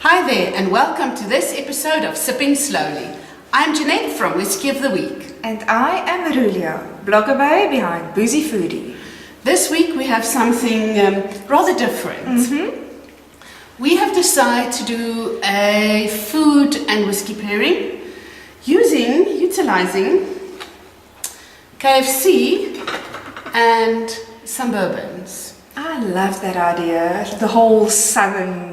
Hi there and welcome to this episode of Sipping Slowly. I'm Jeanette from Whisky of the Week. And I am Arulia, blogger bae behind Boozy Foodie. This week we have something rather different. We have decided to do a food and whiskey pairing utilizing KFC and some bourbons. I love that idea. The whole southern,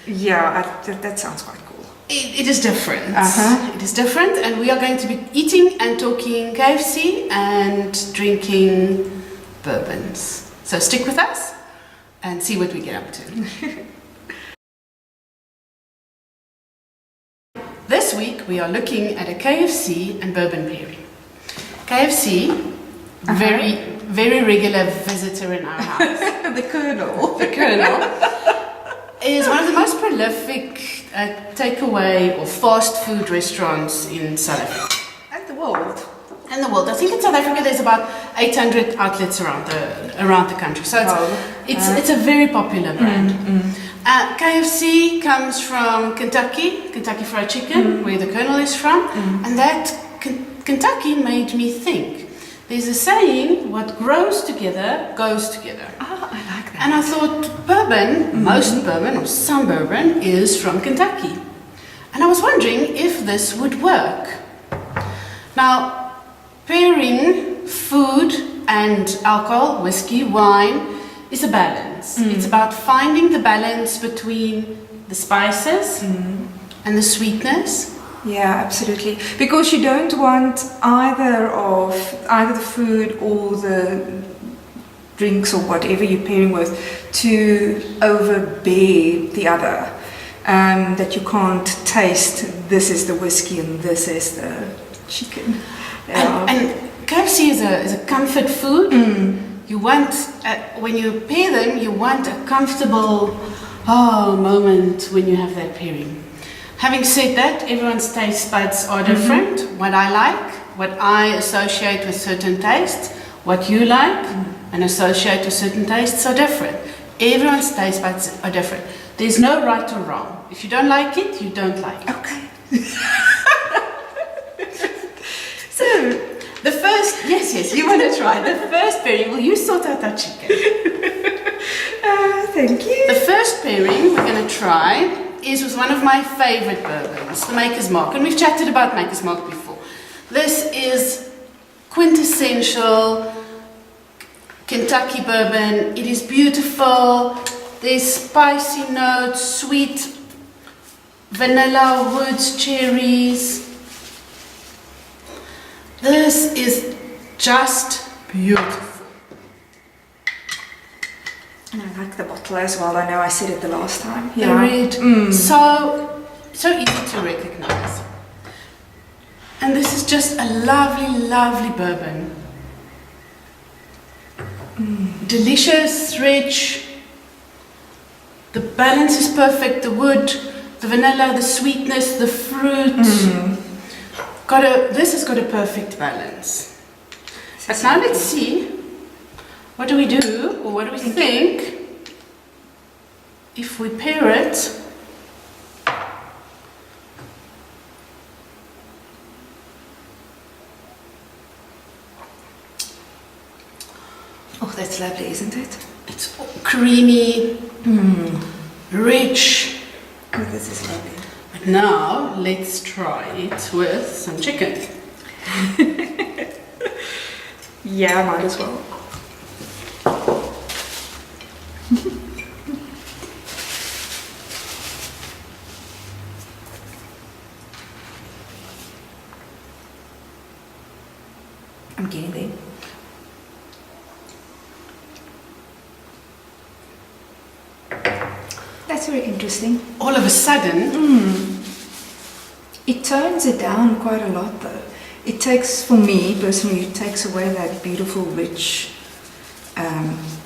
that sounds quite cool. It is different. It is different, and we are going to be eating and talking KFC and drinking bourbons. So stick with us and see what we get up to. This week we are looking at a KFC and bourbon pairing. KFC, very regular visitor in our house. The Colonel. The Colonel is one of the most prolific takeaway or fast food restaurants in South Africa. And the world. In the world. I think in South Africa there's about 800 outlets around the country. So it's a very popular brand. KFC comes from Kentucky Fried Chicken, where the Colonel is from, and that Kentucky made me think. There's a saying, what grows together goes together. Oh, I like that. And I thought bourbon, most bourbon or some bourbon is from Kentucky. And I was wondering if this would work. Now, pairing food and alcohol, whiskey, wine, is a balance. It's about finding the balance between the spices and the sweetness. Yeah, absolutely. Because you don't want either the food or the drinks or whatever you're pairing with to overbear the other. That you can't taste, this is the whiskey and this is the chicken. And KFC is a comfort food. You want, when you pair them, you want a comfortable moment when you have that pairing. Having said that, everyone's taste buds are different. What I like, what I associate with certain tastes, what you like and associate with certain tastes are different. Everyone's taste buds are different. There's no right or wrong. If you don't like it, you don't like it. Okay. So, the first, yes, you want to try. The first pairing, will you sort out that chicken? Thank you. The first pairing we're going to try is with one of my favorite bourbons, the Maker's Mark. And we've chatted about Maker's Mark before. This is quintessential Kentucky bourbon. It is beautiful. There's spicy notes, sweet vanilla, woods, cherries. This is just beautiful. And I like the bottle as well. I know I said it the last time. The red, so easy to recognize. And this is just a lovely bourbon. Delicious, rich. The balance is perfect. The wood, the vanilla, the sweetness, the fruit. This has got a perfect balance. But now let's see. What do we do, or what do we think, if we pair it Oh, that's lovely, isn't it? It's creamy, rich. Oh, this is lovely. But now let's try it with some chicken. Yeah, might as well. I'm getting there. That's very interesting. All of a sudden, It tones it down quite a lot though. It takes, for me personally, it takes away that beautiful rich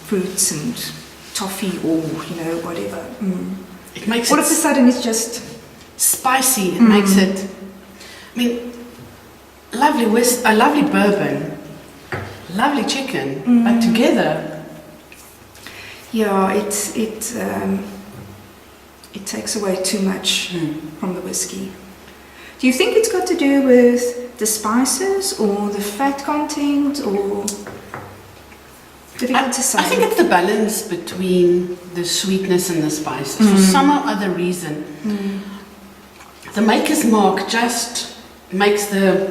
fruits and toffee or, whatever. it makes All it of a sudden it's just spicy. It makes it, a lovely bourbon, lovely chicken, but together. Yeah, it takes away too much from the whiskey. Do you think it's got to do with the spices or the fat content, or difficult to say? I think it's the balance between the sweetness and the spices. For some or other reason, the maker's mark just makes the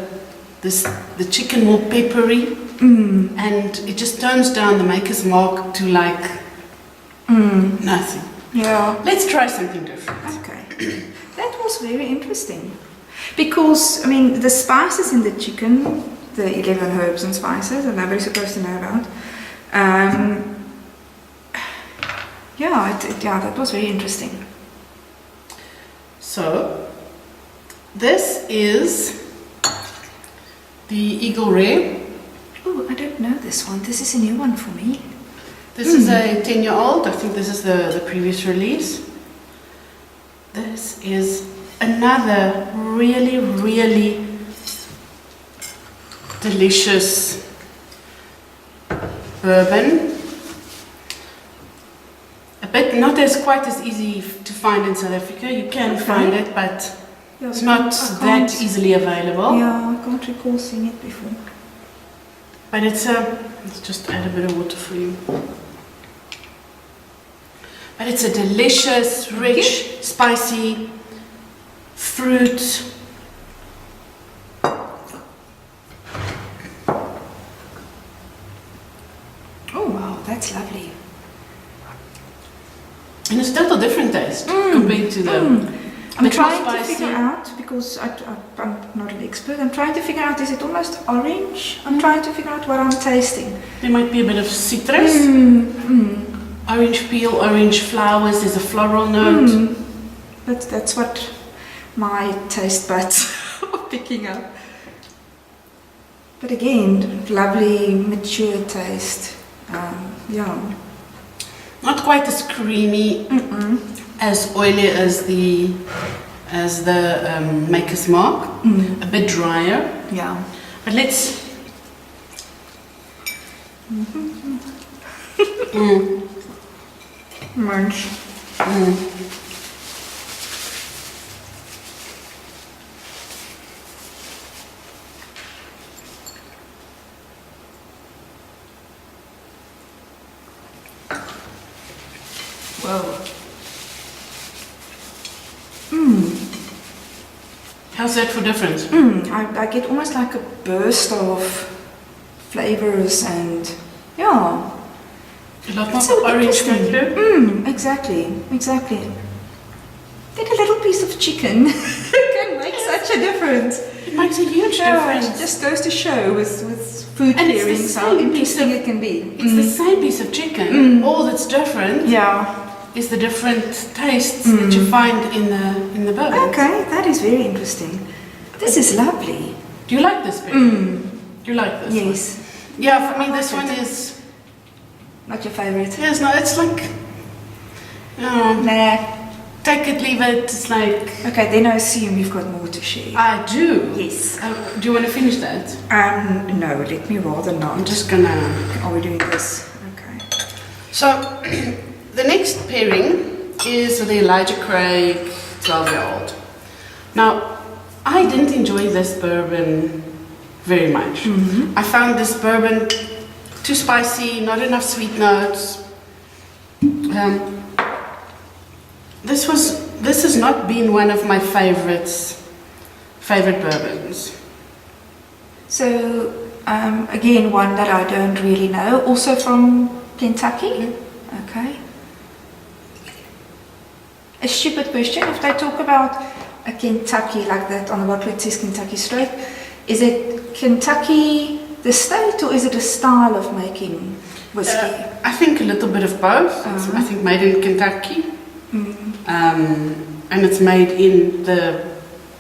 chicken more peppery, and it just tones down the maker's mark to like nothing. Yeah. Let's try something different. Okay. That was very interesting. Because, I mean, the spices in the chicken, the 11 herbs and spices that nobody's supposed to know about, that was very interesting. So, this is the Eagle Rare. Oh, I don't know this one. This is a new one for me. This is a 10-year-old. I think this is the previous release. This is another really, really delicious bourbon. A bit not quite as easy to find in South Africa. You can find it, but it's not that easily available. Yeah, I can't recall seeing it before. But let's just add a bit of water for you. But it's a delicious, rich, spicy fruit. Oh wow, that's lovely. And it's total different taste compared to the I'm trying to figure out, because I'm not an expert, I'm trying to figure out, is it almost orange? I'm trying to figure out what I'm tasting. There might be a bit of citrus, orange peel, orange flowers, there's a floral note. But that's what my taste buds are picking up. But again, lovely, mature taste. Not quite as creamy, as oily as the Maker's Mark. A bit drier. Yeah. But let's. Munch. Whoa. How's that for difference? I get almost like a burst of flavors and A lot more so orange interesting. Exactly. Then a little piece of chicken can make such a difference. It makes a huge difference. It just goes to show with food pairings how interesting it can be. It's the same piece of chicken. All that's different is the different tastes that you find in the bourbon. Okay, that is very interesting. This is lovely. Do you like this beer? Do you like this? Yes. One? Yeah, for me this one is Not your favorite? Yeah, it's like Nah. take it, leave it. It's like Okay, then I assume you've got more to share. I do. Yes. Do you want to finish that? No, let me rather not. I'm just gonna. Are we doing this? Okay. So the next pairing is the Elijah Craig 12-year-old. Now, I didn't enjoy this bourbon very much. I found this bourbon too spicy, not enough sweet notes. This has not been one of my favorite bourbons. So, again, one that I don't really know. Also from Kentucky. Okay. A stupid question. If they talk about a Kentucky like that on the bottle, it says Kentucky straight. Is it Kentucky the state, or is it a style of making whiskey? I think a little bit of both. It's, I think made in Kentucky. And it's made in the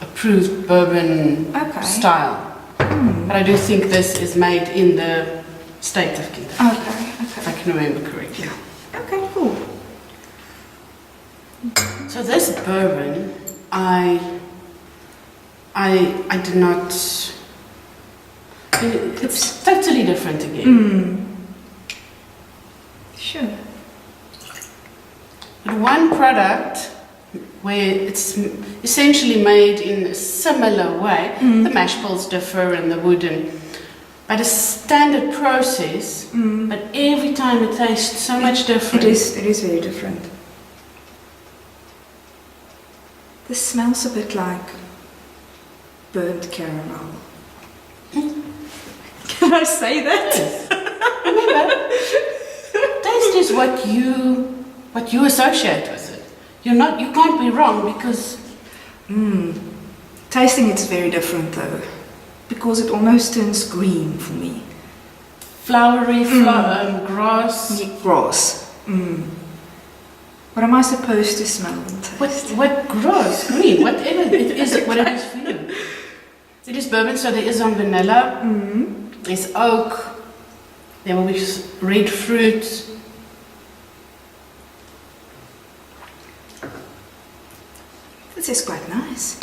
approved bourbon style. But I do think this is made in the state of Kentucky. Okay. If I can remember correctly. Okay, cool. So this bourbon, I did not. It's totally different again. Sure. But one product where it's essentially made in a similar way. The mash bills differ and the wooden, but a standard process. But every time it tastes so much different. It is very different. This smells a bit like burnt caramel. Can I say that? Remember, taste is what you associate with it. You can't be wrong because Tasting it's very different though, because it almost turns green for me. flowery, grass. Grass. What am I supposed to smell and taste? What grass? Green, whatever it is, whatever it is for you. It is bourbon, so there is some vanilla. There's oak. There will be red fruit. This is quite nice.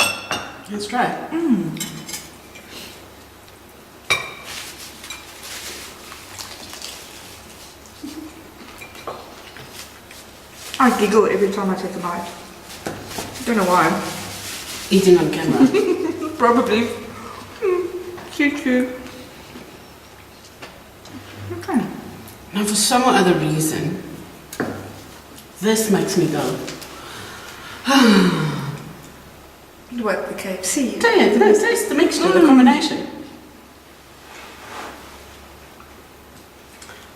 Let's try it. I giggle every time I take a bite. Don't know why. Eating on camera. Probably. Cute. Okay. Now, for some other reason, this makes me go. What, the KFC? Taste the mixture, the combination.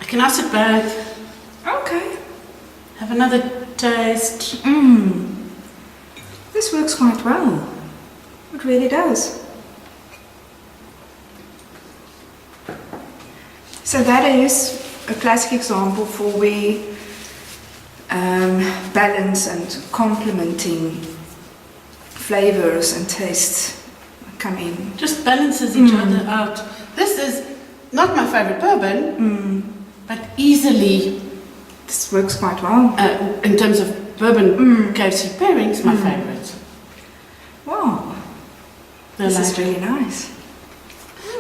I can now sit back, Okay. have another taste. This works quite well. It really does. So that is a classic example for where balance and complementing flavors and tastes come in. Just balances each other out. This is not my favorite bourbon, but easily, This works quite well. in terms of bourbon KFC pairing, it's my favorite. Wow, I this like is it. really nice.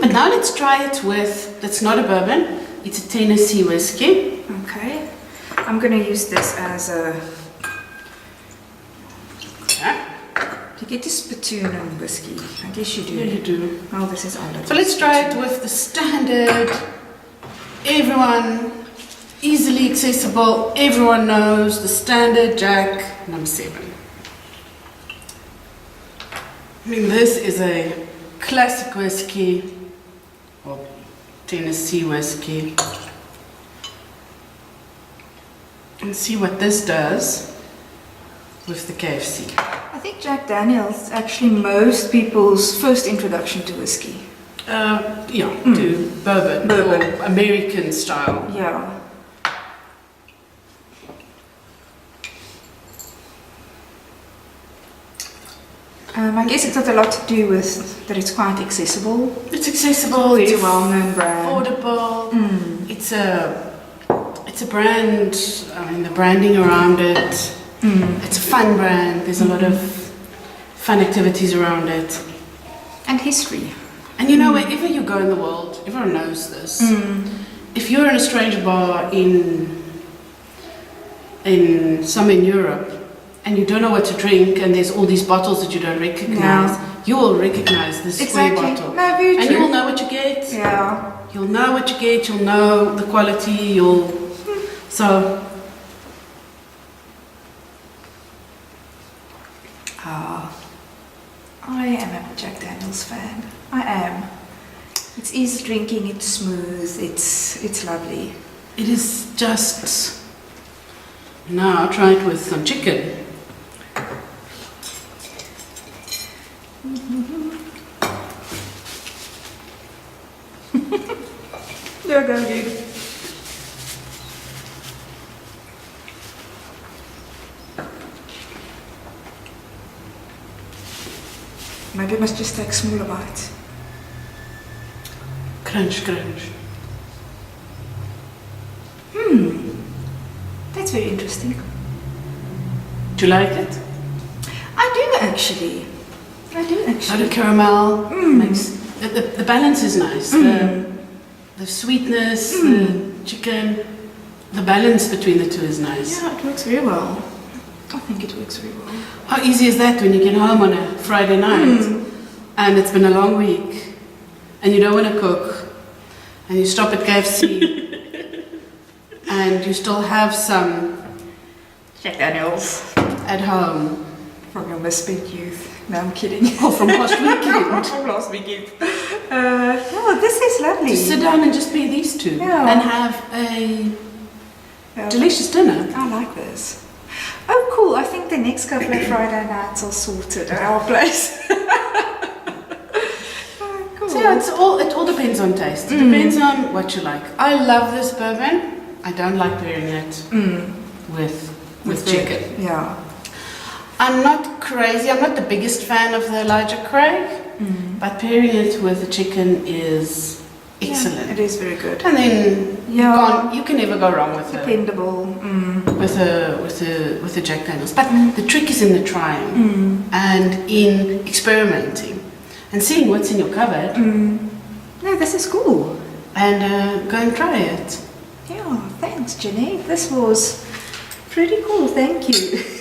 But now let's try it with, it's not a bourbon, it's a Tennessee whiskey. Okay, I'm going to use this as a... Yeah, Do you get to spittoon and whiskey? I guess you do. yeah, you do. Oh, this is olive. So let's try it with the standard, everyone, easily accessible, everyone knows, the standard Jack number 7. I mean, this is a classic whiskey, or Tennessee whiskey. And see what this does with the KFC. I think Jack Daniel's actually most people's first introduction to whiskey. To bourbon, or American style. Yeah. I guess it's got a lot to do with that it's quite accessible. It's accessible, Very it's well-known brand. affordable. It's a brand. I mean, the branding around it. It's a fun brand. There's a lot of fun activities around it. And history. And you know, wherever you go in the world, everyone knows this. If you're in a strange bar in somewhere in Europe, and you don't know what to drink, and there's all these bottles that you don't recognize, you will recognize this square bottle. No, very And true. you will know what you get. Yeah. You'll know what you get, you'll know the quality, so... I am a Jack Daniel's fan. I am. It's easy drinking, it's smooth, it's lovely. It is just... Now I'll try it with some chicken. There you go, dude. Maybe I must just take smaller bites. Crunch, crunch. That's very interesting. Do you like it? I do actually. Out of caramel. Makes, the balance is nice. The sweetness, the chicken, the balance between the two is nice. Yeah, it works very well. I think it works very well. How easy is that when you get home on a Friday night and it's been a long week and you don't want to cook and you stop at KFC and you still have some Jack Daniels at home. from your misspent youth. No, I'm kidding. Or from last weekend. From last weekend. Oh, this is lovely. Just sit down and just be these two and have a delicious dinner. I like this. Oh, cool. I think the next couple of Friday nights are sorted at our place. Oh, cool. So yeah, it all depends on taste. It depends on what you like. I love this bourbon. I don't like pairing it with chicken. Yeah. I'm not crazy. I'm not the biggest fan of the Elijah Craig, but pairing it with the chicken is excellent. Yeah, it is very good. And then you can never go wrong with Dependable. with the Jack Daniels. But the trick is in the trying and in experimenting and seeing what's in your cupboard. No, this is cool. And go and try it. Yeah, thanks, Jenny. This was pretty cool. Thank you.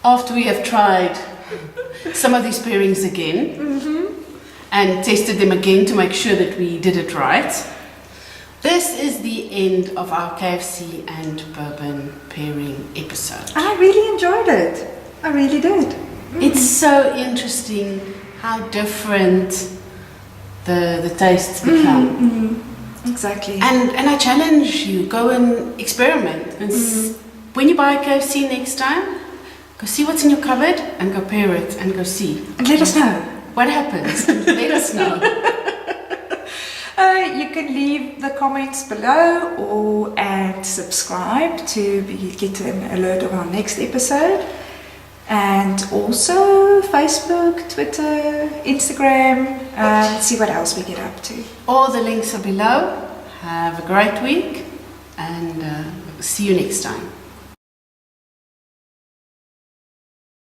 After we have tried some of these pairings again and tested them again to make sure that we did it right, this is the end of our KFC and bourbon pairing episode. I really enjoyed it. I really did. It's so interesting how different the tastes become. Exactly. And I challenge you, go and experiment. And when you buy a KFC next time, go see what's in your cupboard and go pair it and go see. And let us know. What happens? Let us know. You can leave the comments below and subscribe to get an alert of our next episode. And also Facebook, Twitter, Instagram, see what else we get up to. All the links are below. Have a great week and see you next time.